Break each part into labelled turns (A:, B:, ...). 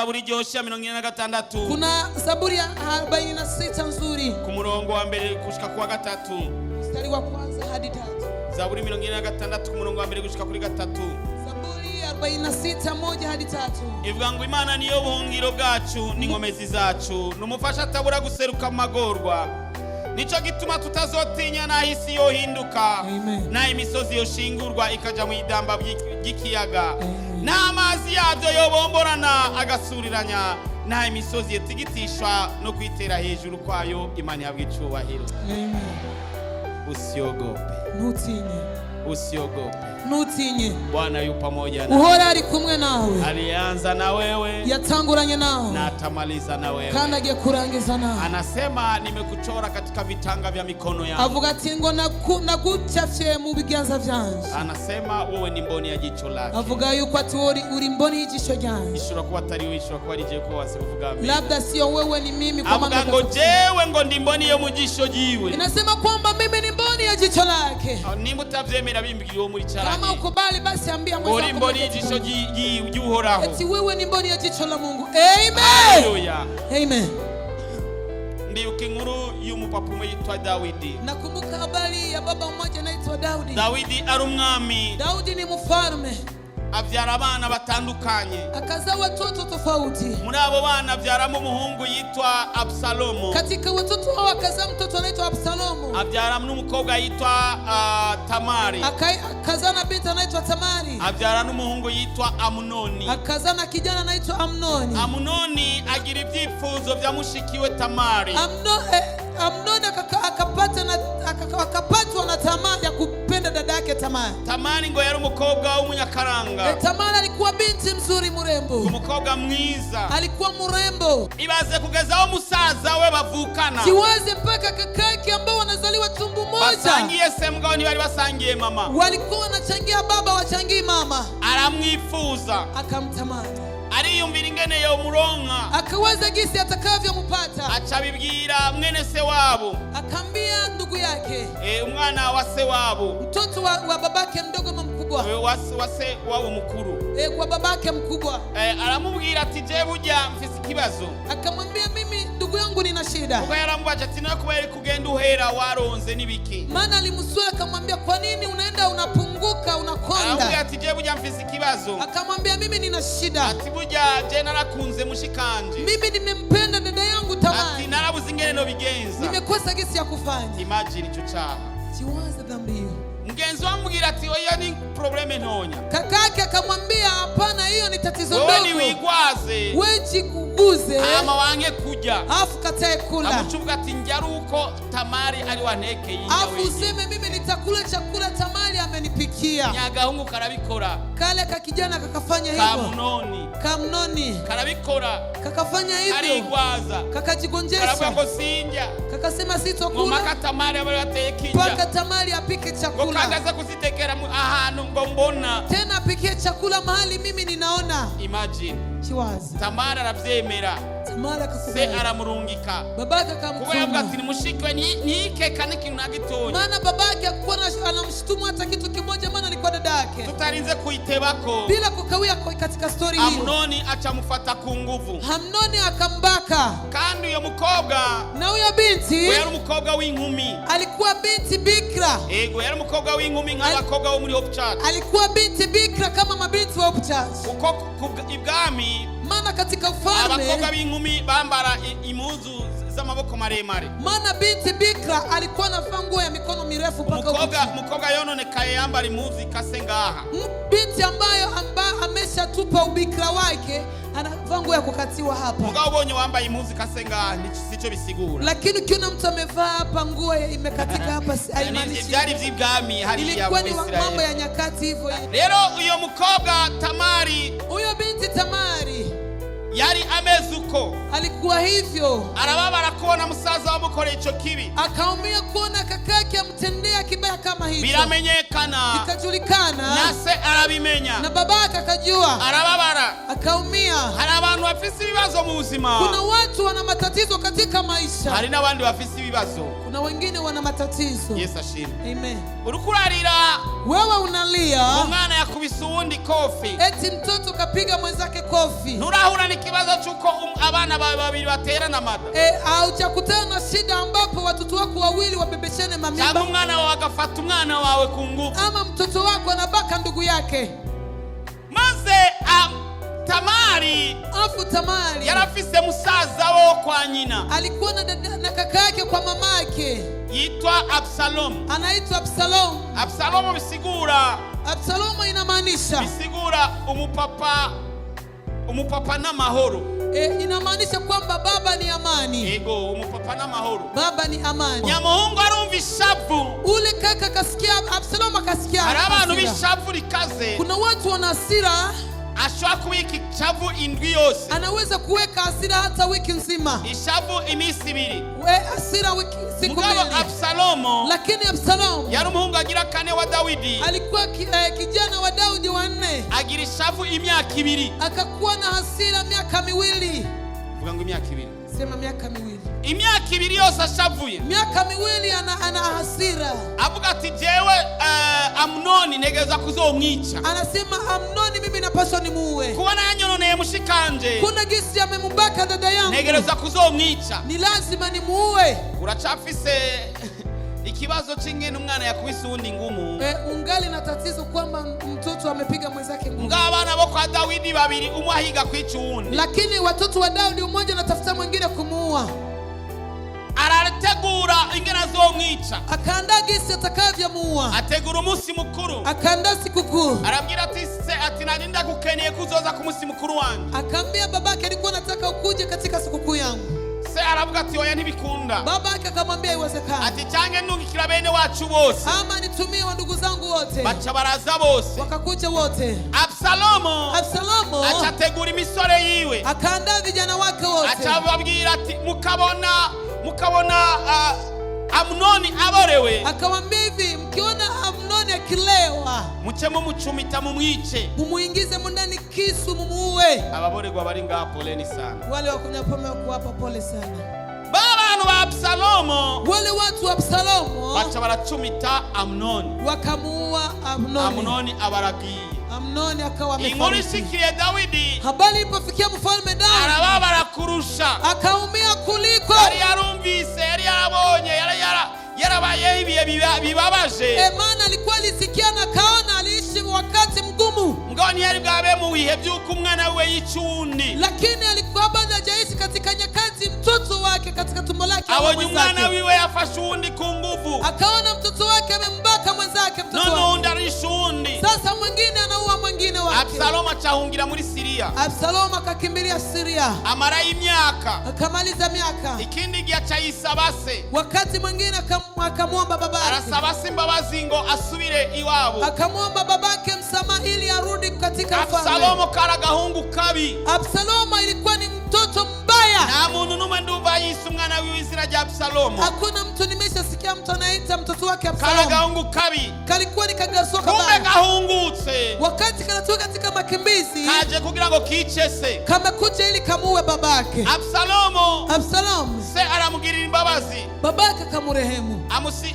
A: Zaburi ryosha 46.
B: Kuna Zaburi ya 46 nzuri.
A: Ku murongo wa mbere gushika ku wa 3.
B: Mstari wa kwanza hadi 3.
A: Zaburi 46 ku murongo wa mbere gushika kuri 3.
B: Zaburi 46 1 hadi 3.
A: Ivuga ngo Imana niyo buhungiro bwacu n'inkomezi zacu, numufasha atabura guseruka mu magorwa. Nico gituma tutazotinya na isi yohinduka, na imisozi yoshingurwa ikaja mu idamba by'ikiyaga, n'amazi yavyo yobomborana agasuriranya, na imisozi yetigitishwa no kwitera hejuru kwayo. Imana yabwe icubahiro. Usiogope,
B: nutinye.
A: Usiogope,
B: nutinye.
A: Bwana yu pamoja nawe.
B: Uhora ari kumwe nawe.
A: Alianza na wewe,
B: yatanguranye nawe,
A: na atamaliza na wewe.
B: Kandi agiye kurangiza nawe.
A: Anasema nimekuchora katika vitanga vya mikono yangu.
B: Avuga ati ngo nagucafye mu biganza vyanje.
A: Anasema wewe ni mboni ya jicho lake.
B: Avuga yuko ati uri mboni y'ijisho ryanje.
A: Ishura kuba atari we, ishura kuba ari je ko wasivuga mimi.
B: Labda sio wewe, ni mimi kwa maana
A: ngo jewe ngo ndi mboni yo mu jisho jiwe.
B: Inasema kwamba mimi ni mboni ya jicho lake.
A: Nimba utavyemera bimbigiro muri cyane.
B: Kama ukubali basi ambia mwenzako.
A: Uri mboni y'ijisho jiuhoraho.
B: Ati wewe ni mboni ya jicho la Mungu. Amen.
A: Hallelujah.
B: Amen.
A: Ndibuka inkuru y'umupapa umwe yitwa Dawidi.
B: Nakumbuka habari ya baba mmoja anaitwa Daudi.
A: Dawidi ari umwami.
B: Daudi ni mfalme.
A: Avyara abana batandukanye.
B: Akazaa watoto tofauti.
A: Muri abo bana avyaramo umuhungu yitwa Absalomu.
B: Katika watoto hao akazaa mtoto anaitwa Absalomu.
A: Avyara n'umukobwa yitwa Tamari.
B: Akazaa na binti anaitwa Tamari.
A: Avyara n'umuhungu yitwa Amunoni.
B: Akazaa na kijana anaitwa Amnoni.
A: Amunoni agira ivyifuzo vya mushikiwe Tamari.
B: Amnoni akapatwa na tamaa ya kupenda dada yake Tamari.
A: Tamari ngo yari umukobwa w'umunyakaranga.
B: Tamari alikuwa binti mzuri murembo.
A: Umukobwa mwiza.
B: Alikuwa murembo.
A: Ibaze kugezaho musaza we bavukana.
B: Siwaze mpaka kakake ambao wanazaliwa tumbo moja.
A: Basangiye se mugabo ntibari basangiye mama.
B: Walikuwa wanachangia baba, wachangie mama.
A: Aramwifuza.
B: Akamtamani.
A: Ariyumvira ingene yo muronka.
B: Akawaza gisi atakavyomupata.
A: Acabibwira mwene se wabo.
B: Akambia ndugu yake.
A: Umwana wa se wabo.
B: Mtoto wa babake mdogo na mkubwa.
A: Wa se wabo mukuru.
B: Kwa babake mkubwa.
A: Aramubwira ati je burya mfise ikibazo.
B: Akamwambia mimi ndugu yangu nina shida.
A: Kuko yarambaje ati nawe kubera kugenda uhera waronze nibiki.
B: Maana alimswali akamwambia kwa nini unaenda unapunguka unakonda.
A: Aramubwira ati je burya mfise ikibazo.
B: Akamwambia mimi nina shida.
A: Ati burya je narakunze mushikanje.
B: Mimi nimempenda dada yangu Tamari.
A: Ati narabuze ingene no bigenza.
B: Nimekosa gisi ya kufanya.
A: Imagine ico cyaha.
B: Siwaze dhambi hiyo.
A: Mgenzi wamubwira ati oya ni probleme ntonya.
B: Kakake akamwambia hapana, hiyo ni tatizo dogo.
A: Wewe wigwaze.
B: Wewe kuguze.
A: Ama wange kuja.
B: Afu katae kula.
A: Amuchubuka ati njaruko Tamari ali waneke yinya
B: wewe. Afu useme mimi nitakula chakula Tamari amenipikia.
A: Nyagahungu karabikora.
B: Kale kakijana kakafanya hivyo. Kamnoni.
A: Karabikora.
B: Kakafanya hivyo.
A: Arigwaza.
B: Kakajigonjesha.
A: Karabwa ko sinja.
B: Kakasema sitokula.
A: Ngomaka Tamari abari bateke.
B: Paka Tamari apike chakula.
A: Ngokandaza kuzitekera ahantu ngo mbona.
B: Tena apikie chakula mahali mimi ninaona.
A: Imagine.
B: Chiwazi.
A: Tamari aravyemera.
B: Tamari akakubali.
A: Se aramurungika.
B: Babake akamtuma.
A: Kuko yavuga ati nimushikwe nikeka n'ikintu nagitonya.
B: Maana babake alikuwa anamshtumu hata kitu kimoja, maana alikuwa dada yake.
A: Tutarinze kuitebako.
B: Bila kukawia katika story hiyo.
A: Amnoni acamufata ku nguvu.
B: Amnoni akambaka.
A: Kandi uyo mukobwa.
B: Na huyo binti.
A: Yari umukobwa w'inkumi.
B: Alikuwa binti bikra.
A: Ego yari umukobwa w'inkumi nk'abakobwa bo muri Hope Church.
B: Alikuwa binti bikra kama mabinti wa Hope Church.
A: Kuko ibwami.
B: Maana katika ufalme.
A: Abakobwa b'inkumi bambara imuzu z'amaboko maremare.
B: Maana binti bikra alikuwa anavaa nguo ya mikono mirefu mpaka
A: mukobwa yononekaye yambara imuzu ikase ngaha.
B: Binti ambayo ameshatupa ubikra wake anavaa nguo ya kukatiwa hapa.
A: Mugabo ubonye wambaye imuzu ikase ngaha sico bisigura.
B: Lakini ukiona mtu amevaa hapa nguo imekatika hapa haimaanishi.
A: Byari vy'ibwami hari ya
B: Israeli. Ilikuwa ni mambo ya nyakati hivyo.
A: Rero uyo mukobwa Tamari.
B: Huyo binti Tamari.
A: Yari ameze uko.
B: Alikuwa hivyo.
A: Arababara kuona musaza wamukoreye ico kibi.
B: Akaumia kuona kakake amtendea kibaya kama hicho.
A: Biramenyekana.
B: Ikajulikana.
A: Nase arabimenya.
B: Na babake akajua.
A: Arababara.
B: Akaumia.
A: Hari abantu bafise ibibazo mu buzima.
B: Kuna watu wana matatizo katika maisha.
A: Hari n'abandi bafise ibibazo.
B: Kuna wengine wana matatizo.
A: Yesu ashimwe.
B: Amen.
A: Urukurarira.
B: Wewe unalia.
A: Umwana yakubise uwundi kofi,
B: eti mtoto kapiga mwenzake kofi.
A: Nturahura n'ikibazo cyuko abana babiri baterana amada,
B: haujakutana na shida ambapo watoto wako wawili wabebeshane mamimba,
A: cyangwa umwana wawe agafata umwana wawe ku ngufu,
B: ama mtoto wako anabaka ndugu yake.
A: Maze Tamari yarafise musaza wo kwa nyina,
B: alikuwa na kaka yake kwa mama yake,
A: yitwa Absalom.
B: Anaitwa Absalom.
A: Absalom
B: Absalom inamaanisha umupapa n'amahoro. Inamaanisha kwamba baba ni amani.
A: Ego, umupapa n'amahoro.
B: Baba ni amani.
A: Nyamuhungu arumva ishavu.
B: Ule kaka kasikia, Absalom akasikia.
A: Hari abantu bishavu rikaze.
B: Kuna watu wana hasira.
A: Ashobora kubika ishavu indwi yose.
B: Anaweza kuweka hasira hata wiki nzima.
A: Ishavu iminsi ibiri.
B: Hasira wiki siku mbili. Lakini Absalom
A: yari umuhungu agira kane wa Dawidi.
B: Alikuwa kijana wa Daudi wa 4.
A: Agira ishavu imyaka ibiri.
B: Akakuwa na hasira miaka miwili.
A: Vuga ngo imyaka ibiri.
B: Sema miaka miwili.
A: Imyaka ibiri yose ashavuye.
B: Miaka miwili ana hasira.
A: Avuga ati jewe Amnoni negeza kuzomwica.
B: Anasema Amnoni mimi napaswa nimuue.
A: Kubona yanyononeye mushikanje.
B: Kuna gisi amembaka dada yangu.
A: Negereza kuzomwica.
B: Ni lazima nimuue.
A: Uracafise ikibazo chingene umwana yakubise uwundi ngumu.
B: Ungali na tatizo kwamba mtoto amepiga mwenzake ngumu.
A: Mga abana bo kwa Dawidi babiri umwe ahiga kwica uwundi.
B: Lakini watoto wa Daudi mmoja anatafuta mwingine kumuua.
A: Arategura ingene azomwica.
B: Akaandaa gisi atakavyomuua.
A: Ategura umunsi mukuru.
B: Akaandaa sikukuu.
A: Arabwira ati naninda gukeneye kuzoza ku munsi mukuru wanjye.
B: Akaambia babake alikuwa nataka ukuje katika sikukuu yangu.
A: Se aravuga ati oya ntibikunda.
B: Babake akamwambia iwezekana.
A: Ati cyange ndungikira bene wacu bose.
B: Ama nitumie wa ndugu zangu wote.
A: Bacha baraza bose.
B: Wakakuja wote.
A: Absalomo achategura imisore yiwe.
B: Akaandaa vijana wake wote.
A: Achababwira ati mukabona Amnoni aborewe.
B: Akamwambia hivi, mkiona Amnoni akilewa,
A: muchemo muchumita mumwice.
B: Mumuingize ndani kisu mumuue.
A: Ababorerwa bari ngaha poleni sana.
B: Wale wakunywa pombe kuwapa pole sana.
A: Babanu wa Absalomo.
B: Wale watu wa Absalomo
A: bacha barachumita Amnoni.
B: Wakamuua Amnoni.
A: Amnoni abaragiye.
B: Amnoni akawa amefariki.
A: Inkuru isikiye Dawidi.
B: Habari ilipofikia mfalme Daudi.
A: Arababara kurusha.
B: Akaumia kuliko.
A: Yari yarumvise, yari yarabonye, yarabaye ibiye bibabaje.
B: Maana alikuwa alisikia na kaona, aliishi wakati mgumu.
A: Ngoni yari bwabe mu bihe by'uko umwana we yicundi.
B: Lakini alikuwa bado hajaishi katika nyakati mtoto wake katika tumbo lake.
A: Abonye umwana wiwe yafashe uwundi ku nguvu.
B: Akaona mtoto wake amembaka mwenzake mtoto wake.
A: None ndarisha uwundi.
B: Sasa mwingine anaua mwingine wake.
A: Absalomu achahungira muri Syria.
B: Absalomu akakimbilia Syria.
A: Amara imyaka.
B: Akamaliza miaka.
A: Ikindi gihe achayisabase.
B: Wakati mwingine akamwomba babake.
A: Arasabase imbabazi ngo asubire iwabo.
B: Akamwomba babake msamaha ili arudi katika ufalme.
A: Absalomu karagahungu kabi.
B: Absalomu ilikuwa ni mtoto mbaya.
A: Na muntu numwe ndumva yise umwana wiwe izina rya Absalomu.
B: Hakuna mtu nimeshasikia mtu anaita mtoto wake Absalomu.
A: Karagahungu kabi.
B: Kalikuwa ni kagasoka baya.
A: Kumbe gahungutse.
B: Wakati kanatoka katika makimbizi.
A: Kaje kugira ngo kicese.
B: Kamekuja ili kamuue babake. Absalomu
A: se aramugirira imbabazi.
B: Babake kamurehemu.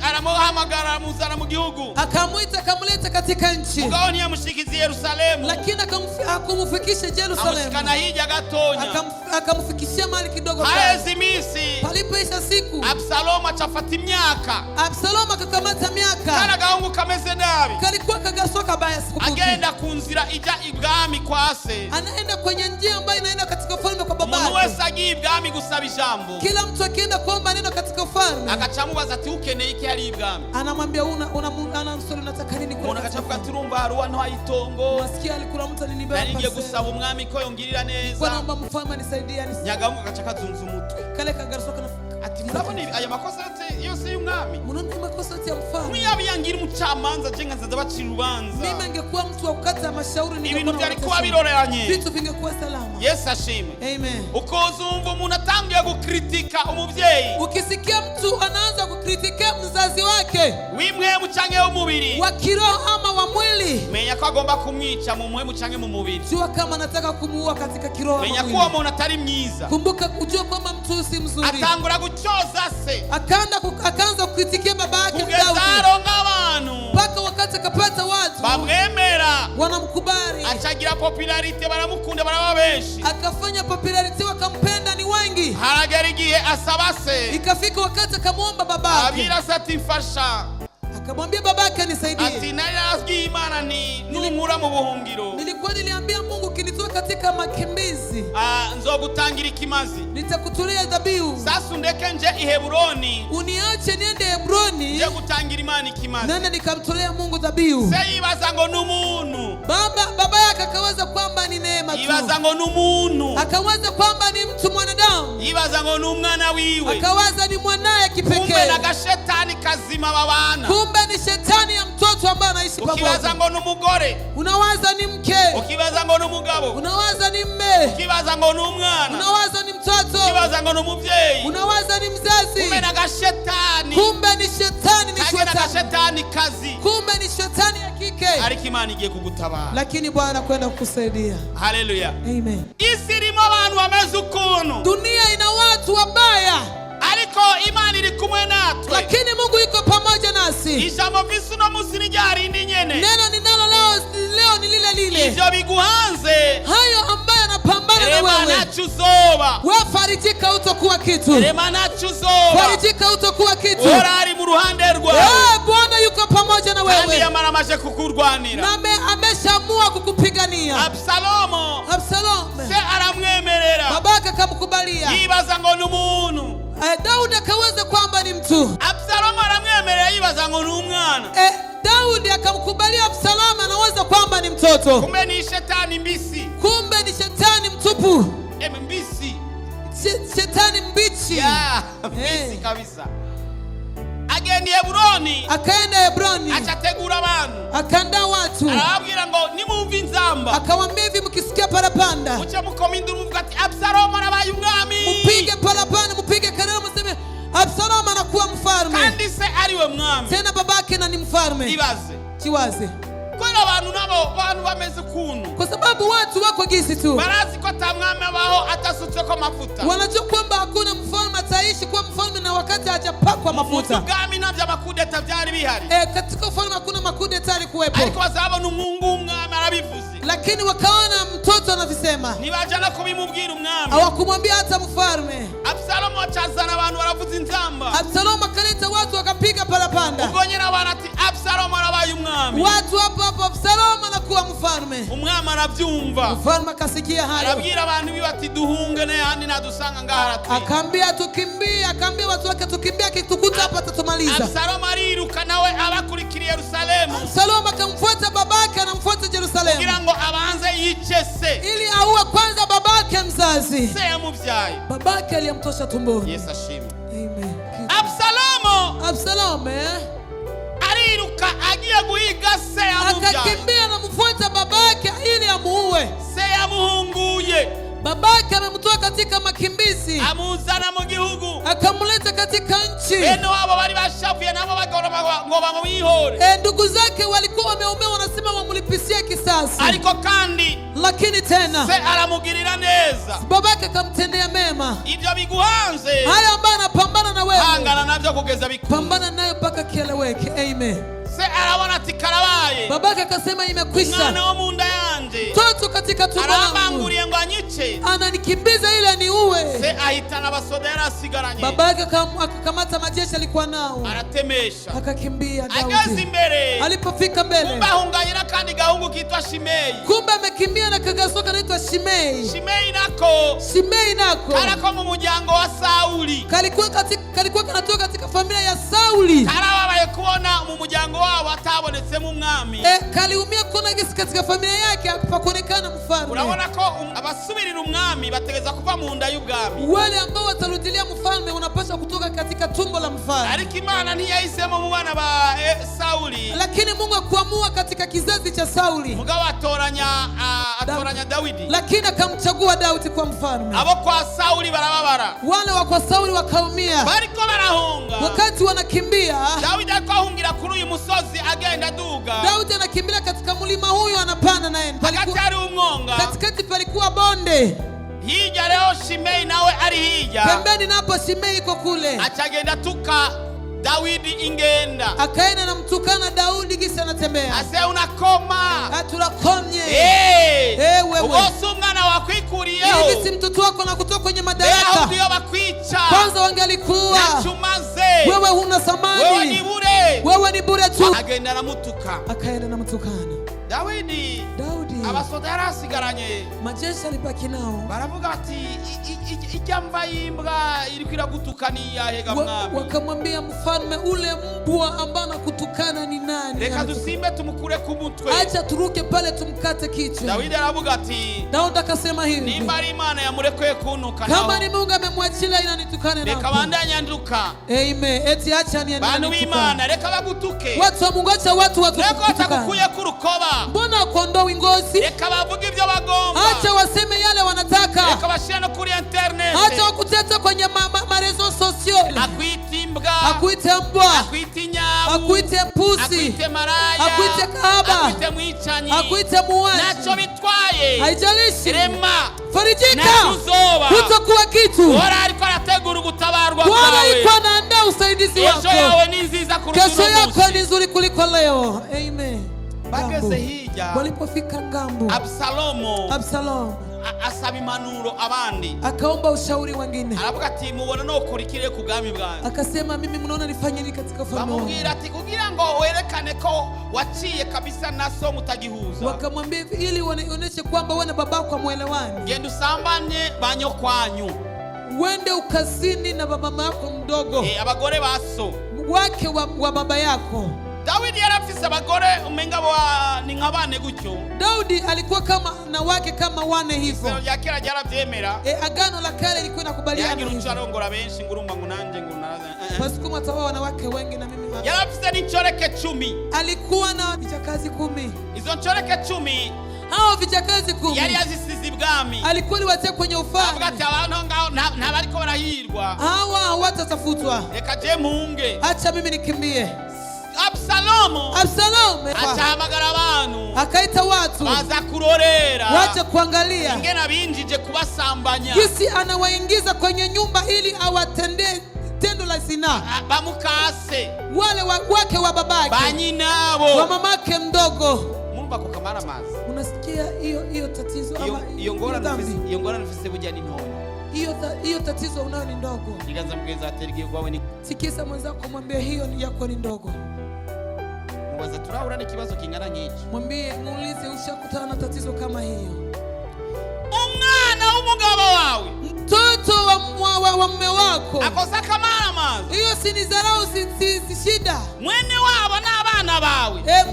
A: Aramuhamagara amuzana mu gihugu.
B: Akamuita akamuleta katika nchi.
A: Mugabo ntiyamushikiza Yerusalemu.
B: Lakini akamfikisha Yerusalemu.
A: Amushikana hirya gatonya.
B: Akamfikishia mali kidogo sana.
A: Haheze iminsi.
B: Palipoisha siku.
A: Absalomu achafata imyaka.
B: Absalomu akakamata miaka.
A: Karagahungu kameze nabi.
B: Kalikuwa kagasoka baya siku.
A: Agenda ku nzira ija ibwami kwa se.
B: Anaenda kwenye njia ambayo inaenda katika ufalme kwa babake.
A: Umuntu wese agiye ibwami gusaba ijambo.
B: Kila mtu akienda kuomba neno katika ufalme.
A: Akacamubaza ati ukeneye iki hari ibwami.
B: Anamwambia una msori unataka nini kwa.
A: Akacavuga ati urumva hari wano hayitongo.
B: Nasikia alikula mtu alinibeba.
A: Ngiye gusaba umwami ko yongirira neza.
B: Kwa naomba mfalme nisaidie.
A: Nyagahungu akacakazunza umutwe.
B: Kale kagasoka na
A: ati murabona aya makosa yose y'umwami.
B: Munaona makosa yote ya mfalme.
A: Muyabiyangira umucamanza jenga nzaza bacira urubanza.
B: Mimi angekuwa mtu wa kukata mashauri
A: ni ibintu byari kuba biroreranye.
B: Vitu vingekuwa salama.
A: Yesu ashimwe.
B: Amen.
A: Ukozumva umuntu atangiye gukritika umuvyeyi.
B: Ukisikia mtu anaanza kukritika mzazi wake.
A: Wimwe mucange w'umubiri.
B: Wa kiroho ama wa mwili.
A: Menya ko agomba kumwica mu muhemu cange mu mubiri.
B: Jua kama anataka kumuua katika kiroho ama
A: mwili. Menya ko umuntu atari mwiza.
B: Kumbuka kujua kwamba mtu si mzuri.
A: Atangura gucoza se.
B: Akaanza kukritikia baba yake
A: Daudi. Kugeza aronga abantu.
B: Paka wakati akapata watu.
A: Bamwemera.
B: wanamkubali,
A: achagira popularity baramukunda baraba benshi,
B: akafanya popularity wakampenda ni wengi.
A: haragera igihe asabase,
B: Ikafika wakati akamwomba babake,
A: abira sati mfasha,
B: akamwambia babake nisaidie,
A: ati nari Imana ni nunkura mu buhungiro,
B: niliambia Mungu kinitoa katika makimbizi
A: nzogutangira ikimazi,
B: nitakutolea dhabihu.
A: sasa ndeke nje i Heburoni,
B: Uniache niende Hebroni
A: nje gutangira Imana ikimazi,
B: nenda nikamtolea Mungu dhabihu.
A: se yibaza ngo n'umuntu,
B: Baba yake akawaza kwamba ni neema tu,
A: yibaza ngo n'umuntu,
B: akawaza kwamba ni mtu mwanadamu,
A: yibaza ngo n'umwana wiwe,
B: akawaza ni mwanaye
A: kumbe
B: kipekee,
A: na gashetani kazima babana,
B: kumbe ni shetani ya mtoto ambaye anaishi
A: ukibaza
B: pamoja.
A: ngo n'umugore,
B: Unawaza ni mke,
A: ukibaza ngo n'umugabo,
B: unawaza ni mme,
A: ukibaza ngo n'umwana,
B: unawaza ni mtoto,
A: ukibaza ngo n'umuvyeyi,
B: unawaza ni mzazi,
A: kumbe na gashetani,
B: kumbe ni shetani, ni
A: kage na
B: shetani,
A: gashetani kazi,
B: kumbe ni shetani ya kike,
A: ariko Imana igiye kugutabara.
B: lakini Bwana kwenda kukusaidia.
A: Haleluya.
B: Amen.
A: Isi irimo abantu bameze ukuntu,
B: Dunia ina watu wabaya,
A: ariko Imana iri kumwe natwe,
B: lakini Mungu yuko pamoja nasi.
A: ijambo visi no musi ni ryarindi nyene,
B: Neno ninalo leo ni lile lile.
A: ivyo biguhanze,
B: Hayo ambaye anapambana na
A: rema
B: wewe,
A: nacu uzoba,
B: wewe farijika, utakuwa kitu.
A: rema nacu uzoba,
B: Farijika, utakuwa kitu.
A: ora ari mu ruhande rwawe,
B: Bwana yuko pamoja na
A: kandi
B: wewe,
A: yamara amaje kukurwanira.
B: na ameshaamua kukupigania.
A: Absalomo
B: Absalom,
A: se aramwemerera,
B: babake akamkubalia.
A: yibaza ngo n'umuntu,
B: Daudi akaweza kwamba ni mtu.
A: Absalomo aramwemerera, yibaza ngo n'umwana,
B: Daudi akamkubalia Absalom, anaweza kwamba ni mtoto,
A: kumbe ni shetani mbisi,
B: kumbe ni shetani mtupu,
A: mbisi,
B: shetani mbichi.
A: mbisi kabisa. Agenda Heburoni,
B: Akaenda Hebroni,
A: achategura abantu,
B: akaandaa watu,
A: arababwira ngo nimumve inzamba,
B: akawaambia hivi, mkisikia parapanda
A: muce mukoma induru muvuga ati Absalomo arabaye umwami,
B: mpige parapanda, mpige kelele, mseme Absalom anakuwa mfalme,
A: kandi se ariwe mwami,
B: tena babake na ni mfalme.
A: ibaze
B: Chiwaze,
A: kwera abantu nabo bantu bameze kuntu,
B: kwa sababu watu wako gisi tu,
A: barazi ko ata mwami abaho atasutsweko amavuta,
B: wanajua kwamba hakuna mfalme ataishi kuwa mfalme na wakati hajapakwa mafuta.
A: ubwami navyo amakudeta vyari bihari,
B: Katika ufalme hakuna makudeta alikuwepo,
A: ariko bazabona umwungu w'umwami arabivuze,
B: lakini wakaona mtoto anavisema,
A: nibajana kubimubwira umwami,
B: hawakumwambia hata mfalme.
A: Absalomo acazana abantu baravuza inzamba,
B: Absalom akaleta watu wakapiga parapanda,
A: ubwo nyine abantu ati Absalomo arabaye umwami,
B: watu hapo Absalom anakuwa mfalme.
A: umwami arabyumva,
B: Mfalme akasikia hayo,
A: arabwira abantu biwe ati duhunge n'ahandi nadusanga ngaha aratwica,
B: akaambia tukimbie, akaambia watu wake tukimbie, akitukuta hapa atatumaliza.
A: Absalomo ariruka nawe abakurikira Yerusalemu,
B: Absalom akamfuata babake, anamfuata Yerusalemu
A: kugira ngo abanze yice se,
B: ili auwe kwanza babake mzazi,
A: se yamuvyaye,
B: babake aliyemtosha tumboni.
A: Yesu ashimwe.
B: Amen.
A: Absalomo ariruka agiye guhiga se yamuvyaye,
B: akakimbia anamfuata babake ili amuue.
A: se yamuhunguye,
B: Babake amemtoa katika makimbizi,
A: amuzana mu gihugu,
B: akamleta katika nchi.
A: bene wabo bari bashavuye nabo bagora ngo bamwihore,
B: Ndugu zake walikuwa wameumewa, wanasema wamlipisie kisasi,
A: ariko kandi
B: lakini tena
A: se aramugirira neza.
B: babake akamtendea mema.
A: Ivyo biguhanze,
B: Haya ambayo anapambana na wewe,
A: hangana navyo kugeza bikunda.
B: pambana nayo mpaka kieleweke. Amen.
A: Se arabona ati karabaye,
B: Babake akasema imekwisha,
A: mwana wo mu nda yanje
B: mtoto katika tumbo langu
A: arabanguriye ngo anyice,
B: ananikimbiza ili aniue.
A: se ahitana abasoda yari asigaranye,
B: Babake akakamata majeshi alikuwa nao,
A: aratemesha,
B: akakimbia.
A: ageze
B: Daudi
A: imbere,
B: alipofika mbele,
A: kumbe ahunganye n'akandi gahungu kitwa Shimeyi.
B: kumbe amekimbia na kagasoka naitwa Shimei.
A: Shimeyi nako
B: Shimei nako
A: karako mu muryango wa Sauli,
B: kalikuwa kanatoka katika familia ya Sauli.
A: karababaye kubona mu muryango wabo atabonetsemo umwami.
B: Kaliumia kuona gisi katika familia yake hapakuonekana mfalme.
A: Urabona ko abasubirira umwami bategeza kuva mu nda y'ubwami,
B: Wale ambao watarudilia mfalme unapaswa kutoka katika tumbo la mfalme,
A: ariko Imana ntiyahisemo mu bana ba Sauli,
B: lakini Mungu akuamua katika kizazi cha Sauli,
A: mugabo atoranya Dawidi,
B: lakini akamchagua Daudi kwa mfalme.
A: abo kwa Sauli barababara,
B: Wale wa kwa Sauli wakaumia
A: bariko barahunga,
B: wakati wanakimbia.
A: Dawidi ariko ahungira kuri uyu musozi agenda duga,
B: Daudi anakimbia katika mlima huyo, anapanda naye,
A: hagati hari umwonga,
B: katikati palikuwa bonde,
A: hirya rero Shimeyi nawe ari hirya,
B: pembeni napo Shimei iko kule.
A: acagenda tuka Dawidi ingenda
B: akaenda na mtukana Daudi gisa anatembea.
A: ase unakoma
B: Aturakomye
A: wewe ubose umwana wakwikuriyeho
B: hivi si mtoto wako na kutoka kwenye madaraka
A: ndio bakwica
B: kwanza wangelikuwa
A: nachumaze
B: wewe huna thamani wewe ni bure tu.
A: agenda na mutuka
B: akaenda na mtukana
A: Daudi abasoda yarasigaranye
B: majeshi alibaki nao
A: baravuga bati ijyamva yimbwa iri kwiragutukaniya hega mwami
B: wakamwambia mfalme ule mbwa ambaye anakutukana ni nani
A: reka dusimbe tumukure ku mutwe
B: acha turuke pale tumkate kichwa.
A: Daudi aravuga ati
B: Daudi akasema hivi
A: nimba ari Imana yamurekeye kunuka
B: kama ni Mungu amemwachilia inanitukane nao
A: reka bandanya nduka
B: amen eti acha ni
A: bantu b'Imana reka bagutuke
B: watu wa Mungu acha watu
A: reka atakukuye ku rukoba
B: mbona kondoa ingozi
A: reka bavuga ibyo bagomba
B: acha waseme yale wanataka
A: reka bashira no kuri internet
B: acha wakuteta kwenye marezo sociaux
A: akwita imbwa
B: akuite mbwa
A: akwita inyabu
B: akuite pusi
A: akwite maraya
B: akuite kahaba
A: akwite mwicanyi
B: akuite muwaji
A: nacho bitwaye
B: haijalishi
A: rema
B: farijika
A: kutokuwa
B: kitu
A: bora ariko arategura gutabarwa
B: bora iko anaandaa usaidizi wako
A: kesho yawe ni nziza kuliko
B: kesho yako ni nzuri kuliko leo amen.
A: Bageze hija
B: walipofika ngambo Absalom
A: asaba impanuro abandi
B: akaomba ushauri wengine
A: aravuga ati mubona no kurikire ku bwami bwanjye
B: akasema mimi mnaona nifanye nini katika ufalme wangu
A: bamubwira ati kugira ngo werekane ko waciye kabisa naso mutagihuza
B: wakamwambia ili waonyeshe kwamba wewe na babako muelewani
A: genda usambanye banyo kwanyu
B: wende ukazini na baba yako mdogo
A: abagore baso
B: wake wa baba yako.
A: Daudi yarafise abagore umenga ni nk'abane gutyo.
B: Daudi alikuwa kama na wake kama wane hivyo.
A: Isero rya kera ryaravyemera.
B: Agano la kale lilikuwa nakubaliana.
A: Yagira ucarongora benshi ngurumba ngunanje ngurunaraza.
B: Pasukuma tawa wanawake wengi na mimi.
A: Yarafise n'incoreke 10.
B: Alikuwa na vijakazi 10.
A: Izo ncoreke 10
B: hao vijakazi 10
A: yari yazisize ibwami.
B: Alikuwa liwatia kwenye ufalme.
A: Avuga ati abantu ngao ntabariko barahirwa.
B: Hawa hawatatafutwa.
A: Reka je munge.
B: Acha mimi nikimbie.
A: Absalomu achahamagara abantu
B: akaita watu
A: baza kurorera
B: wacha kuangalia
A: ingena binjije kubasambanya
B: kisi anawaingiza kwenye nyumba ili awatendee tendo la zina
A: bamukase
B: wale wake wa babake
A: banyinabo
B: wa mamake mdogo.
A: Mumba ko kamara mazi
B: unasikia hiyo tatizo ama
A: iyo ngora nifise bujya n'intoya
B: hiyo tatizo unayo ni ndogo.
A: Nikaanza mgeza atergie kwawe ni
B: sikiza mwenzako mwambie hiyo ni yako ni ndogo.
A: Mubaza turahura n'ikibazo kingana nk'iki.
B: Mwambie muulize ushakutana na tatizo kama hiyo.
A: Umwana w'umugabo wawe
B: mtoto wa mume wako
A: akosa kamara mazi
B: hiyo si ni dharau si shida.
A: Mwene wabo n'abana bawe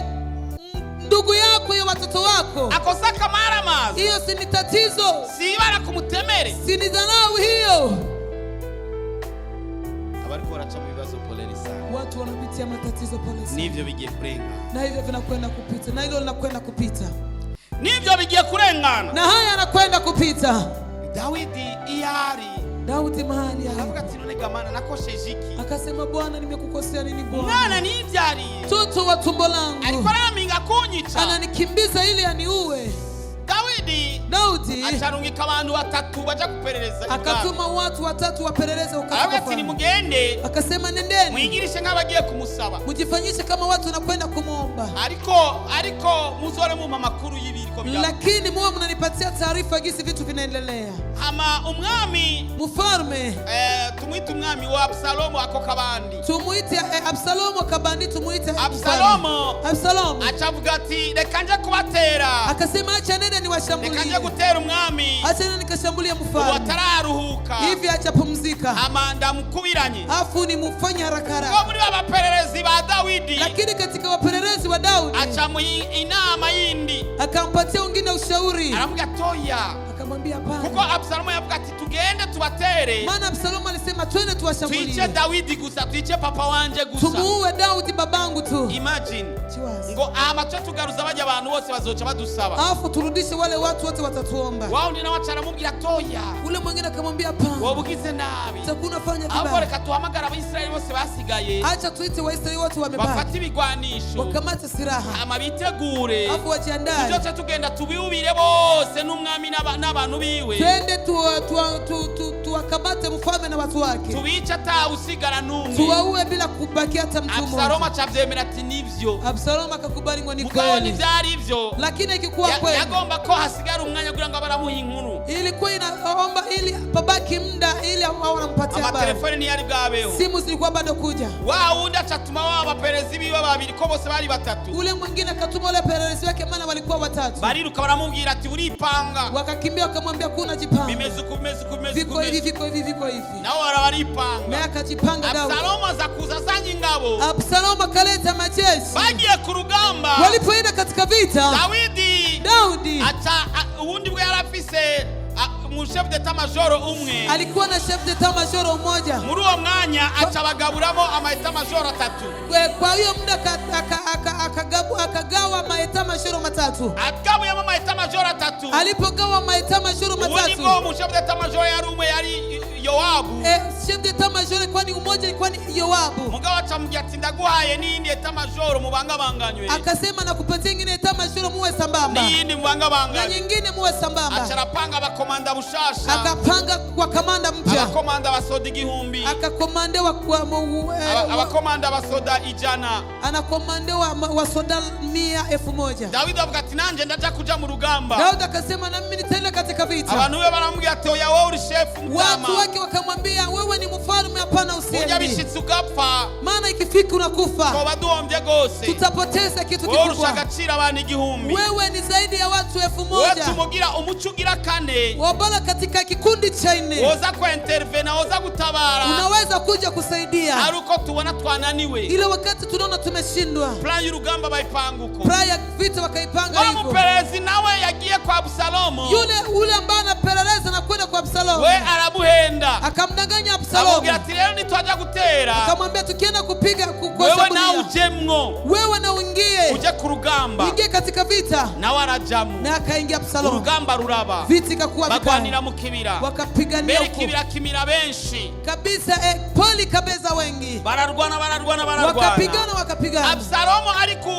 B: ndugu yako ya watoto wako
A: akosa kamara mazi
B: hiyo si ni tatizo
A: si ibara kumutemere
B: si ni dharau hiyo.
A: Abariko baraca mu bibazo poleni sana.
B: Watu wanapitia matatizo pole sana.
A: Nivyo bigiye kurenga.
B: Na hivyo vinakwenda kupita. Na hilo linakwenda kupita.
A: Nivyo bigiye kurengana.
B: Na haya yanakwenda kupita.
A: Daudi iyari.
B: Daudi mahali hapo.
A: Akavuga ati none gamana nakosheje iki?
B: Akasema Bwana nimekukosea nini Bwana?
A: Mwana ni ivyari.
B: Mtoto wa tumbo langu.
A: Alikuwa anaminga kunyica.
B: Ananikimbiza ili aniue. Daudi
A: acharungika abantu 3 baje kuperereza.
B: Akatuma watu 3 wapeleleze ukatoka.
A: Ati ni mugende.
B: Akasema nendeni.
A: Muigirishe nk'abagiye kumusaba.
B: Mujifanyishe kama watu wanakwenda kumuomba.
A: Ariko muzore mu makuru y'ibiriko bya.
B: Lakini muwe mnanipatia taarifa gisi vitu vinaendelea.
A: Ama umwami
B: mfalme
A: tumuite umwami wa Absalomu ako kabandi.
B: Tumuite Absalomu kabandi tumuite
A: Absalomu achavuga ati reka nje kubatera.
B: Akasema acha nene niwashambulie.
A: Reka nje gutera umwami.
B: Acha nene nikashambulie mfalme.
A: Watararuhuka.
B: Hivi acha pumzika.
A: Amanda mukubiranye.
B: Afu ni mufanye haraka.
A: Kwa muri abapererezi ba Daudi.
B: Lakini katika wapelelezi wa Daudi
A: acha inama yindi.
B: Akampatia wengine ushauri.
A: Aravuga toya.
B: Akamwambia hapana.
A: Kuko Absalomu yavuga ati tugende tubatere.
B: Maana Absalomu alisema twende tuwashambulie.
A: Tuiche Daudi gusa, tuiche papa wanje gusa.
B: Tumuue Daudi babangu tu.
A: Imagine. Ngo amacho tugaruza baje abantu bose bazoca badusaba.
B: Afu turudishe wale watu wote watatuomba.
A: Wao ndina wacara mubwira toya.
B: Ule mwingine akamwambia hapana.
A: Wabugize nabi.
B: Utakuna fanya vibaya.
A: Abo reka tuhamagara Abaisraeli bose basigaye.
B: Acha tuite Waisraeli wote wamebaki.
A: Bafati bigwanisho.
B: Wakamata silaha.
A: Ama bitegure.
B: Afu wajiandae.
A: Tuzoca tugenda tubiubire bose n'umwami n'abantu n'abantu biwe,
B: twende tuwakamate mfalme na watu wake,
A: tubice atawusigara n'umwe,
B: tuwaue bila kubakia hata mtu mmoja.
A: Absalomu acavyemera ati nivyo.
B: Absalomu akakubali ngo ni
A: kweli.
B: kweli.
A: Ntivyari ivyo,
B: lakini ikikuwa kweli
A: yagomba ko hasigara umwanya kugira ngo baramuha inkuru.
B: Ilikuwa inaomba ili babaki muda ili wanampatia habari.
A: Amatelefoni ntiyari bwabeho,
B: simu zilikuwa bado kuja.
A: wa wundi acatuma wa baperezi biwe babiri ko bose bari batatu.
B: Ule mwingine akatuma ule perezi wake maana walikuwa watatu.
A: Bariruka baramubwira ati uripanga.
B: Wakakimbia wakamwambia kuna jipanga.
A: Bimeze
B: viko hivi.
A: Nao baripanga.
B: Na akajipanga Daudi.
A: Absalomu aza kuzazanya ingabo.
B: Absalomu akaleta majeshi.
A: Bagiye ku rugamba.
B: Walipoenda katika vita. Daudi
A: acha ubundi bwe yarafise mu chef d'état major umwe.
B: Alikuwa na chef d'état major mmoja.
A: Muri uwo mwanya acha bagaburamo ama état major atatu.
B: Kwa hiyo muda akagawa maeta major matatu.
A: Agabuye ama état major atatu.
B: Alipogawa maeta major matatu.
A: Ubundi bwo mu chef d'état major yari umwe yari Yoabu.
B: Chef d'état major kwani umoja ilikuwa ni Yoabu.
A: Mugabo acamubwira ati ndaguhaye n'indi état major mubangabanganywe.
B: Akasema nakupatia nyingine état major muwe sambamba.
A: N'indi mubangabanganywe.
B: Na nyingine muwe sambamba.
A: Acharapanga abakomanda bushasha.
B: Akapanga kwa kamanda mpya.
A: Abakomanda basoda igihumbi.
B: Akakomandewa
A: abakomanda basoda ijana.
B: Anakomandewa wasoda 100,000.
A: Daudi avuga ati nanje ndaja kuja mu rugamba.
B: Daudi akasema na mimi nitaenda katika vita.
A: Abantu we baramubwira ati oya wewe uri chef mtama.
B: Watu wake wakamwambia wewe ni mfalme, hapana usiende.
A: Ujya bishitse ugapfa.
B: Maana ikifika unakufa.
A: Kwa baduombye gose.
B: Tutapoteza kitu kikubwa.
A: Wewe ushagacira abantu igihumbi.
B: Wewe ni zaidi ya watu 1000.
A: Wewe tumugira umucugira kane.
B: Wabala katika kikundi cha 4.
A: Woza kwa intervene, woza gutabara.
B: Unaweza kuja kusaidia.
A: Haruko tubona twananiwe.
B: Ile wakati tunaona tumeshindwa.
A: Plan y'urugamba bayipanguko.
B: Plan ya vita wakaipanga hivyo.
A: Wa muperezi nawe yagiye kwa Absalomu.
B: Ule ambaye anapeleleza na kwenda kwa Absalomu.
A: We arabuhenda.
B: Akamdanganya Absalomu.
A: Amubwira ati rero nitwaja gutera.
B: Akamwambia tukienda kupiga
A: wewe na ujemwo.
B: Wewe na uingie.
A: Uje ku rugamba.
B: Uingie katika vita.
A: Na warajamu.
B: Na akaingia Absalomu.
A: Urugamba ruraba.
B: Vita ikakuwa vikali.
A: Bagwanira mu kibira.
B: Wakapigania huko.
A: Kibira kimira benshi.
B: Kabisa poli kabeza wengi.
A: Bararwana.
B: Wakapigana.
A: Absalomu ali ku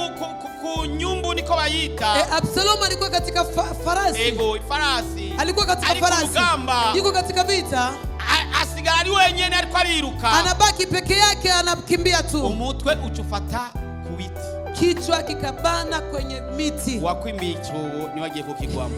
A: nyumbu niko bayita.
B: Absalomu alikuwa katika farasi.
A: Ego, farasi.
B: Alikuwa katika farasi. Yuko katika vita.
A: Asigara ari wenyene ariko ariruka.
B: Anabaki peke yake anakimbia tu.
A: Umutwe ucufata ku biti.
B: Kichwa kikabana kwenye miti.
A: Wakwimbiye icobo niwagiye kukigwamo.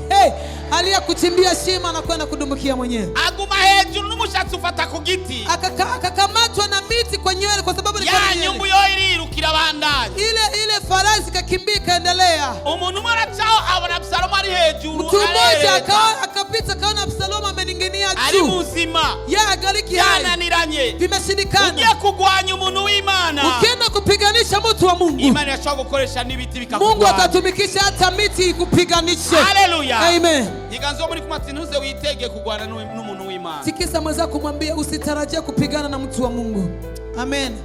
B: Aliyakuchimbia shima na kwenda kudumbukia mwenyewe.
A: Aguma hejuru n'umushatsi ufata ku giti.
B: Akakamatwa na miti kwa nywele kwa sababu ni
A: ya nyumbu yo irirukira bandanye.
B: Ile farasi kakimbia kaendelea.
A: Umuntu umwe aracao abona Absalomu ari hejuru.
B: Mtu mmoja akapita kaona Absalomu ameninginia juu.
A: Ari muzima.
B: Agaliki hai.
A: Yananiranye.
B: Vimeshindikana.
A: Ugiye kugwanya umuntu w'Imana.
B: Ukienda kupiganisha mtu wa Mungu.
A: Imani yashobora gukoresha n'ibiti bikakugwanya.
B: Mungu atatumikisha hata miti kupiganisha.
A: Haleluya.
B: Amen.
A: Iganzo muri kumati ntuze witege kugwana n'umuntu w'Imana.
B: Tikisa mweza kumwambia usitarajie kupigana na mtu wa Mungu. Amen.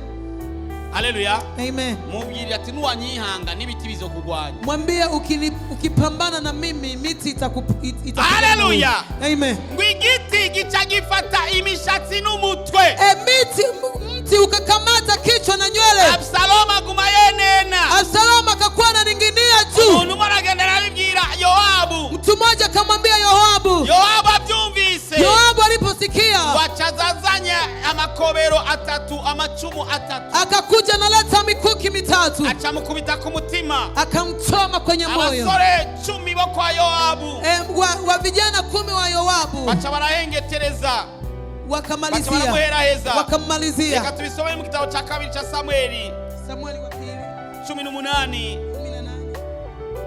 A: Haleluya.
B: Amen.
A: Mubwira ati nuwanyihanga n'ibiti bizokugwanya.
B: Mwambie ukipambana na mimi miti itakupigania.
A: Haleluya.
B: Amen.
A: Ngwigiti gica gifata imishatsi n'umutwe.
B: Mti ukakamata kichwa na nywele.
A: Absalomu aguma yenena.
B: Absalomu akakuwa ananinginia juu.
A: Umuntu umwe aragenda arabibwira Yoabu.
B: Mtu mmoja akamwambia Yoabu.
A: Yoabu abyumvise.
B: Yoabu aliposikia
A: wachazazanya amakobero atatu, amacumu atatu.
B: Akakuja naleta mikuki 3.
A: Acamukubita ku mutima.
B: Akamchoma kwenye moyo.
A: Abasore 10 bo kwa Yoabu.
B: Wa vijana 10 wa Yoabu.
A: Bacha barahengetereza.
B: Wakamalizia.
A: Reka tubisome mu gitabo cya 2 cya Samueli.
B: Samueli wa pili
A: 18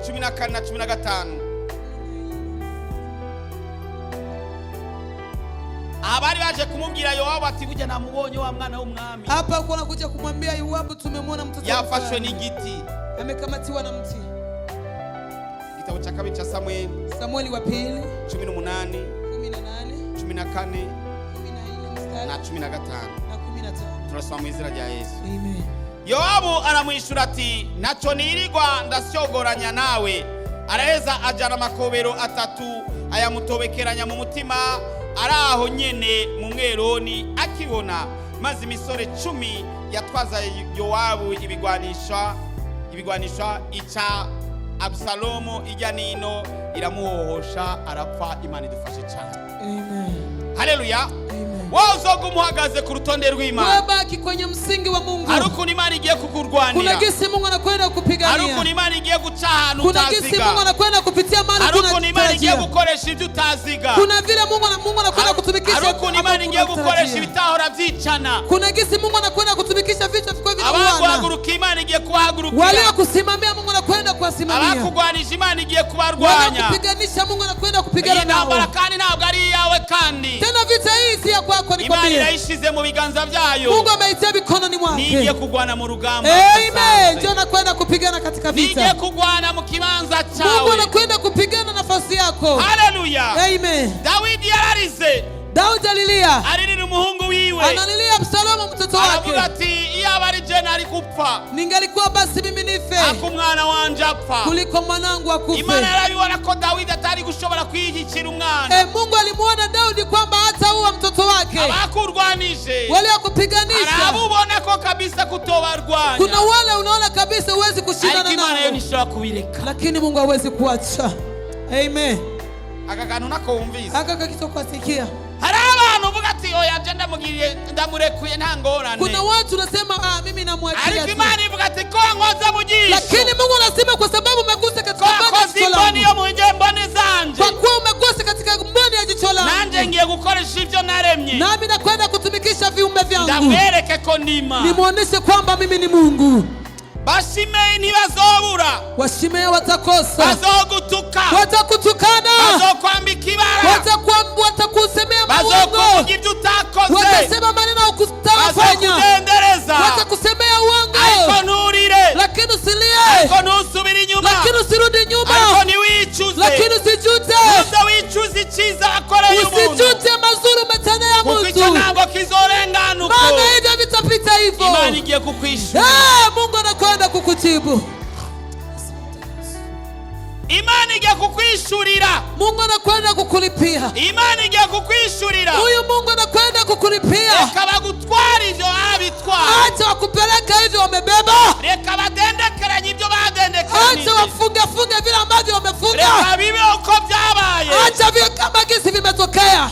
A: 14 na 15. Abari baje kumubwira Yoabu ati bujya namubonye wa mwana w'umwami.
B: Hapa uko nakuja kumwambia Yoabu tumemwona mtoto
A: yafashwe n'igiti.
B: Amekamatiwa na mti.
A: Gitabo cya 2 cya Samueli.
B: Samueli wa pili
A: 18 14 na 15. Turasoma mu izina rya Yesu.
B: Amen.
A: Yoabu aramwishura ati naco nirirwa ndasyogoranya nawe. Araheza ajana amakobero atatu ayamutobekeranya mu mutima araho nyene mu mweroni akibona, maze imisore 10 yatwaza Yoabu ibigwanisha ica Absalomu ijya nino iramuhohosha arapfa. Imana idufashe cyane.
B: Amen.
A: Haleluya. Wao uzoga umuhagaze ku rutonde rw'Imana.
B: Wewe baki kwenye msingi wa Mungu.
A: Haruko Imana igiye kukurwanira.
B: Kuna gisi Mungu anakwenda kupigania.
A: Haruko Imana igiye guca ahantu utaziga.
B: Kuna gisi Mungu anakwenda kupitia mahali
A: unatarajia. Haruko Imana igiye gukoresha ibyo utaziga.
B: Kuna vile Mungu anakwenda kutumikisha.
A: Haruko Imana igiye gukoresha ibitahora byicana.
B: Kuna gisi Mungu anakwenda kutumikisha vitu vikubwa vinawana.
A: Abaguhaguruka Imana igiye kuhagurukira.
B: Wale kusimamia Mungu anakwenda kuwasimamia.
A: Abakugwanisha Imana igiye kubarwanya.
B: Wale kupiganisha Mungu anakwenda kupigana nao.
A: Intambara kandi ntabwo ari yawe kandi.
B: Tena vita hii si ya kwako ni kwambie.
A: Imana ishize mu biganza byayo.
B: Mungu ameitia mikononi mwake.
A: Nigiye kugwana mu rugamba.
B: Amen. Ndio anakwenda kupigana katika vita.
A: Nigiye kugwana mu kibanza cyawe.
B: Mungu anakwenda kupigana nafasi yako.
A: Haleluya.
B: Amen.
A: Daudi yararize.
B: Daudi alilia.
A: Alilira umuhungu wiwe.
B: Analilia Absalomu mtoto wake.
A: Aravuga ati iyaba ari je nari gupfa.
B: Ningalikuwa basi mimi nife.
A: Akumwana wanje apfa.
B: Kuliko mwanangu akufe.
A: Imana yarabibona ko Daudi atari gushobora kwiyicira umwana.
B: Mungu alimuona Daudi kwamba hata uwa mtoto wake.
A: Abakurwanije.
B: Wale wakupiganisha.
A: Arabubona ko kabisa kutobarwanya.
B: Kuna wale unaona kabisa huwezi kushindana nao.
A: Imana yonishobora kubireka.
B: Lakini Mungu hawezi kuacha. Amen.
A: Aka kantu nakumvise.
B: Aka kakito kwasikia.
A: Hari abantu uvuga ati oya je ndamugiriye ndamurekuye nta ngorane.
B: Kuna watu nasema mimi namwachia.
A: Ariko Imana ivuga ati ko ngoza mugisho.
B: Lakini Mungu anasema kwa sababu umegusa katika
A: mboni ya munje mboni zanje.
B: Kwa kuwa umegusa katika mboni ya jicho langu.
A: Nanje ngiye gukoresha ivyo naremye.
B: Nami nakwenda kutumikisha viumbe vyangu.
A: Ndamwereke ko ndima.
B: Nimuoneshe kwamba mimi ni Mungu.
A: Bashimeye ntibazobura.
B: Washimeye watakosa.
A: Bazogutuka.
B: Watakutukana.
A: Bazokwambika ibara.
B: Watakusemea mawongo.
A: Bazokuvuga ibyo utakoze.
B: Watasema maneno ukutafanya.
A: Bazokudendereza.
B: Watakusemea uongo.
A: Ariko nturire.
B: Lakini usilie.
A: Ariko ntusubire inyuma.
B: Lakini usirudi nyuma.
A: Ariko ntiwicuze.
B: Lakini usijute.
A: Wicuze icyiza akoreye umuntu.
B: Usijute mazuri umetendea mtu.
A: Kuko icyo ntabwo kizorenganuka.
B: Maana hivyo vitapita hivyo.
A: Imana igiye kukwishura.
B: Mungu anakwenda kukujibu.
A: Imana igiye kukwishurira.
B: Mungu anakwenda kukulipia.
A: Imana igiye kukwishurira.
B: Huyu Mungu anakwenda kukulipia.
A: Reka bagutwara ivyo abitwara.
B: Acha wakupeleka hivyo wamebeba.
A: Reka badendekeranye ivyo badendekeranye.
B: Acha wafunge vile ambavyo wamefunga.
A: Reka bibe uko byabaye.
B: Acha vile kama gisi vimetokea.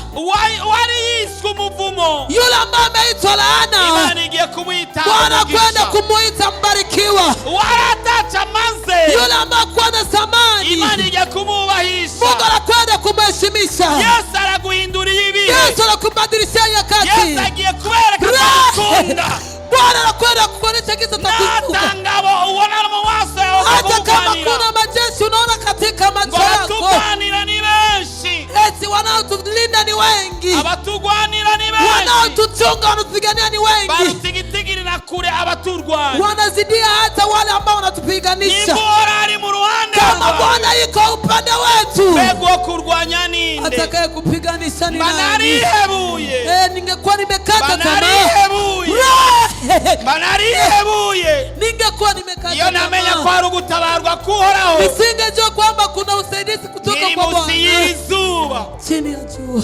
A: Wari yiswe umuvumo.
B: Yule ambaye ameitwa laana.
A: Imana igiye kumwita.
B: Bwana anakwenda kumuita mbarikiwa.
A: Waratacha manze.
B: Yule ambaye kwa na samani.
A: Imana igiye kumubahisha.
B: Mungu anakwenda kumheshimisha.
A: Yesu araguhindurira ibihe.
B: Yesu anakubadilishia nyakati.
A: Yesu agiye kubereka gukunda.
B: Bwana anakwenda kukuonesha kitu takusuka.
A: Natangabo uona mu maso yawe.
B: Hata kama kuna majeshi unaona katika macho yako.
A: Abatugwanira ni benshi.
B: Eti wanaotulinda ni wengi.
A: Abatugwanira ni benshi.
B: Wanaotuchunga wanatupigania ni wengi.
A: Barutigitigiri na kure abaturwanya.
B: Wanazidia hata wale ambao wanatupiganisha.
A: Bora ari mu ruhande.
B: Kama Bwana yuko upande wetu.
A: Bego kurwanya ninde?
B: Atakaye kupiganisha ni nani?
A: Banarihebuye.
B: Ningekuwa nimekata tamaa.
A: Banarihebuye. Banarihebuye.
B: Ningekuwa nimekata tamaa.
A: Iyo namenya ko ari ugutabarwa kuhoraho.
B: Nisingejua kwamba kuna usaidizi kutoka kwa Bwana.
A: Musi y'izuba.
B: Chini ya jua.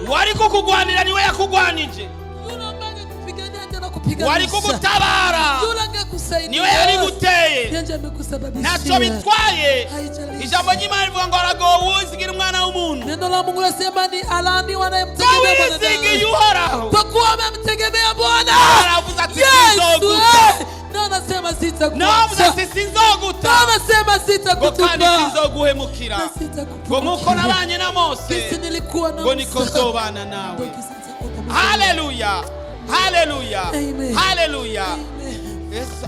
A: Wari kukugwanira niwe yakugwanije.
B: Yule ambaye kupigania tena kupiganisha.
A: Wari kugutabara.
B: Yule angekusaidia.
A: Niwe yari guteye.
B: Yanje amekusababishia.
A: Nacho bitwaye. Ijambo ry'Imana rivuga ngo aragowe uzigira umwana w'umuntu.
B: Neno la Mungu linasema ni alani wanayemtegemea Bwana.
A: Uzigira uhoraho.
B: Kwa kuwa wamemtegemea Bwana.
A: Aravuza ati sizoguta.
B: Na anasema sitakuacha.
A: Na avuza ati sizoguta.
B: Na anasema sitakutupa.
A: Kandi sizoguhemukira. Ngo nkuko nabanye na Mose.
B: Kisi nilikuwa na
A: ngo niko nzobana nawe. Haleluya. Haleluya. Haleluya.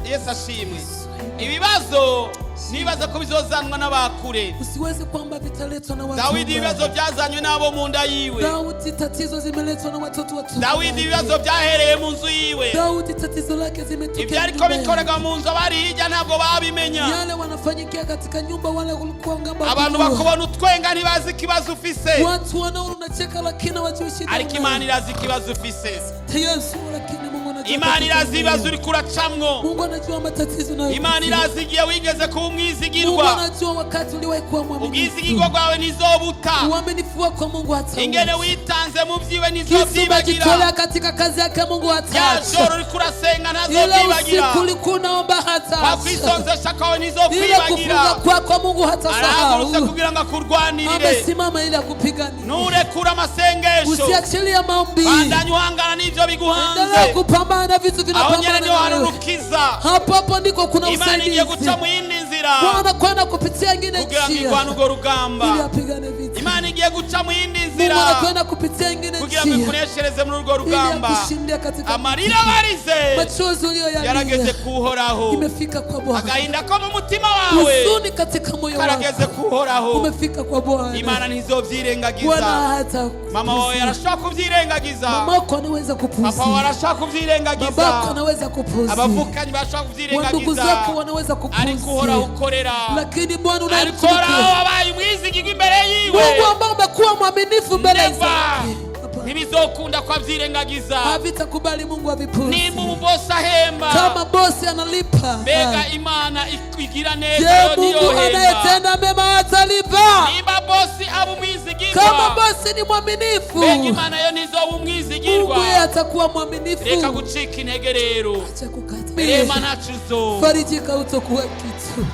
A: Yesu ashimwe. Ibibazo nibaza ko bizozanwa n'abakure.
B: Usiweze kwamba vitaletwa na watu.
A: Daudi ibibazo byazanywe nabo mu nda yiwe.
B: Daudi tatizo zimeletwa na watoto watu.
A: Daudi ibibazo byahereye mu nzu yiwe.
B: Daudi tatizo lake zimetokea.
A: Ibyo ariko bikorega mu nzu abari hirya ntabwo babimenya.
B: Yale wanafanyikia katika nyumba wale walikuwa ngamba.
A: Abantu bakubona utwenga ntibazi ikibazo ufise.
B: Watu wanaona unacheka lakini hawajui shida.
A: Ariko Imana irazi ikibazo ufise.
B: Yesu lakini Mungu
A: Imana irazi ibibazo uri kuracamwo.
B: Mungu anajua matatizo unayopitia.
A: Imana irazi igihe wigeze kuba umwizigirwa.
B: Mungu anajua wakati uliwahi kuwa mwaminifu.
A: Ubwizigirwa bwawe nizobuta.
B: Uaminifu wako Mungu hatawacha.
A: Ingene witanze mu vyiwe nizovyibagira.
B: Umejitolea katika kazi yake Mungu hataacha.
A: Ya joro uri kurasenga ntazovyibagira.
B: Ile usiku ulikuwa unaomba hataacha.
A: Kwa kwisonzesha kwawe nizokwibagira.
B: Ile kufunga kwako Mungu hatasahau.
A: Arahagurutse kugira ngo akurwanirire.
B: Amesimama ili akupiganie.
A: Nurekura amasengesho.
B: Usiachilie maombi.
A: Bandanya uhangana n'ivyo biguhanze.
B: Endelea kupambana na vitu vinapambana.
A: Aho nyene niho harurukiza.
B: Hapo ndipo kuna usaidizi.
A: Imana igiye guca mu yindi nzira.
B: Bwana kwenda kupitia ingine njia.
A: Kugira ngo igwane urwo rugamba.
B: Ili apigane vita.
A: Imana igiye guca mu yindi nzira.
B: Bwana kwenda kupitia ingine njia.
A: Kugira ngo ikuneshereze muri urwo rugamba.
B: Ili akushindia katika
A: amarira barize.
B: Machozi uliyoyalia.
A: Yarageze kuhoraho.
B: Imefika kwa Bwana.
A: Agahinda ko mu mutima wawe.
B: Huzuni katika moyo wako.
A: Karageze kuhoraho.
B: Umefika kwa Bwana.
A: Imana ntizovyirengagiza.
B: Bwana hata
A: mama wawe arashaka kuvyirengagiza.
B: Mama wako anaweza kupuuzia.
A: Papa wawe arashaka kuvyirengagiza.
B: Baba wako anaweza kupuuzia.
A: Abavukanyi bashaka kuvyirengagiza.
B: Ndugu zako wanaweza kupuuzia.
A: Ariko uhoraho ukorera.
B: Lakini Bwana
A: unayemtumikia. Ariko uhoraho wabaye umwizigirwa imbere yiwe.
B: Mungu ambaye umekuwa mwaminifu mbele zake.
A: Ntibizokunda kwa vyirengagiza.
B: Havitakubali Mungu avipuuzie.
A: Nimba umubosi ahemba.
B: Kama bosi analipa.
A: Mbega Imana igira neza
B: yo niyo hemba. Mungu anayetenda mema atalipa.
A: Nimba bosi aba umwizigirwa.
B: Kama bosi ni mwaminifu.
A: Mbega Imana yo nizoba umwizigirwa.
B: Mungu yeye atakuwa mwaminifu.
A: Reka gucika intege rero.
B: Acha kukata.
A: Rema ntacuzo.
B: Farijika utakuwa kitu.